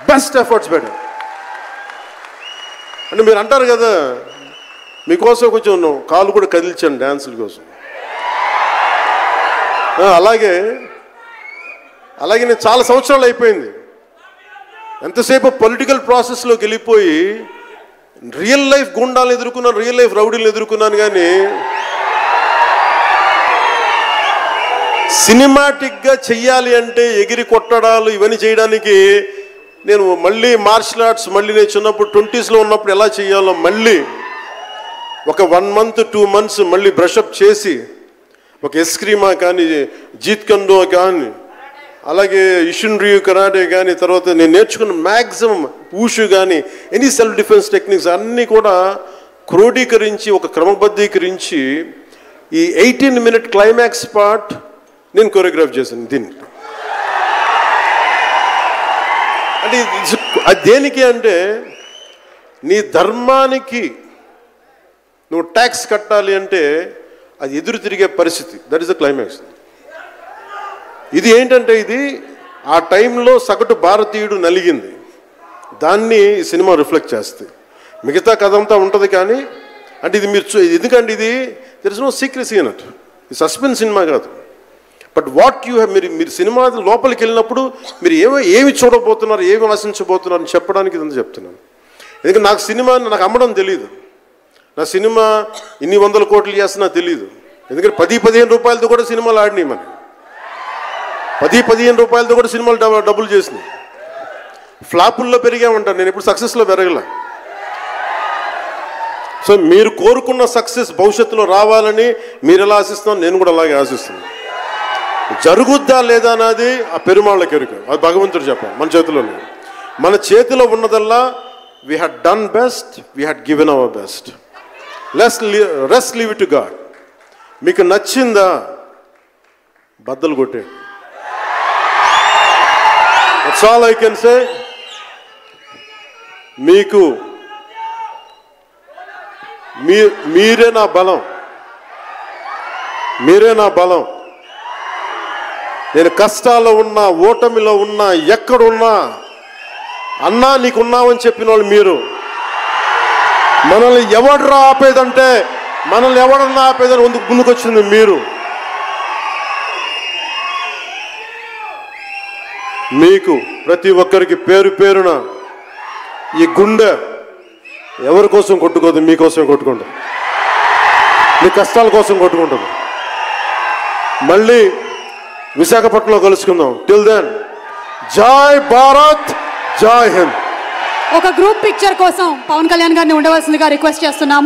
Best efforts పెట్టారు. అంటే మీరు అంటారు కదా, మీకోసం కొంచెం కాలు కూడా కదిలించాను డ్యాన్సుల కోసం. అలాగే నేను చాలా సంవత్సరాలు అయిపోయింది, ఎంతసేపు పొలిటికల్ ప్రాసెస్లోకి వెళ్ళిపోయి రియల్ లైఫ్ గుండాలను ఎదుర్కొన్నాను, రియల్ లైఫ్ రౌడీలను ఎదుర్కొన్నాను. కానీ సినిమాటిక్గా చెయ్యాలి అంటే ఎగిరి కొట్టడాలు ఇవన్నీ చేయడానికి నేను మళ్ళీ మార్షల్ ఆర్ట్స్ మళ్ళీ నేను చిన్నప్పుడు 20s ఉన్నప్పుడు ఎలా చేయాలో మళ్ళీ ఒక 1 month 2 months మళ్ళీ బ్రషప్ చేసి ఒక ఎస్క్రీమా కానీ, జీత్ కండో కానీ, అలాగే ఇషున్రియు కరాటే కానీ, తర్వాత నేను నేర్చుకున్న మ్యాక్సిమం ఊషు కానీ, ఎనీ సెల్ఫ్ డిఫెన్స్ టెక్నిక్స్ అన్నీ కూడా క్రోడీకరించి ఒక క్రమబద్ధీకరించి ఈ 18-minute క్లైమాక్స్ పార్ట్ నేను కొరియోగ్రాఫ్ చేశాను. దీనికి అంటే అది దేనికి అంటే నీ ధర్మానికి నువ్వు ట్యాక్స్ కట్టాలి అంటే అది ఎదురు తిరిగే పరిస్థితి. That is the climax. ఇది ఏంటంటే ఇది ఆ టైంలో సగటు భారతీయుడు నలిగింది, దాన్ని ఈ సినిమా రిఫ్లెక్ట్ చేస్తుంది. మిగతా కథ అంతా ఉంటుంది కానీ అంటే ఇది మీరు ఎందుకంటే ఇది దెర్ ఇస్ నో సీక్రెసీ అన్నట్టు, ఇది సస్పెన్స్ సినిమా కాదు. బట్ వాట్ యూ హ్యావ్ మీరు సినిమా లోపలికి వెళ్ళినప్పుడు మీరు ఏమి చూడబోతున్నారు, ఏమి ఆశించబోతున్నారు అని చెప్పడానికి ఇదంతా చెప్తున్నాను. ఎందుకంటే నాకు సినిమా నాకు అమ్మడం తెలియదు, నా సినిమా ఇన్ని 100 కోట్లు చేస్తున్నా తెలియదు. ఎందుకంటే 10-15 రూపాయలతో కూడా సినిమాలు ఆడినాయి, మనకి 10-15 రూపాయలతో కూడా సినిమాలు డబ్బులు చేసినాయి. ఫ్లాపుల్లో పెరిగామంటాను, నేను ఇప్పుడు సక్సెస్లో పెరగల. సో మీరు కోరుకున్న సక్సెస్ భవిష్యత్తులో రావాలని మీరు ఎలా ఆశిస్తున్నాను, నేను కూడా అలాగే ఆశిస్తున్నాను. జరుగుద్దా లేదా అన్నది ఆ పెరుమాళ్ళకి ఎరుక, అది భగవంతుడు చెప్పాలి, మన చేతిలో లేదు. మన చేతిలో ఉన్నదల్లా we had done best, we had given our best. Rest leave it to God. మీకు నచ్చిందా బద్దలు కొట్టే, that's all I can say. మీకు మీరే నా బలం, మీరే నా బలం. నేను కష్టాల్లో ఉన్నా, ఓటమిలో ఉన్నా, ఎక్కడున్నా అన్నా నీకున్నావని చెప్పిన వాళ్ళు మీరు. మనల్ని ఎవడరా ఆపేదంటే, మనల్ని ఎవడన్నా ఆపేదని ముందుకొచ్చింది మీరు. మీకు ప్రతి ఒక్కరికి పేరు పేరున ఈ గుండె ఎవరి కోసం కొట్టుకోదు, మీకోసమే కొట్టుకుంటుంది, మీ కష్టాల కోసం కొట్టుకుంటుంది. మళ్ళీ విశాఖపట్నంలో కలుసుకుందాం. టిల్ దెన్ జై భారత్, జై హింద్. ఒక గ్రూప్ పిక్చర్ కోసం పవన్ కళ్యాణ్ గారిని ఉండవలసిందిగా రిక్వెస్ట్ చేస్తున్నాము.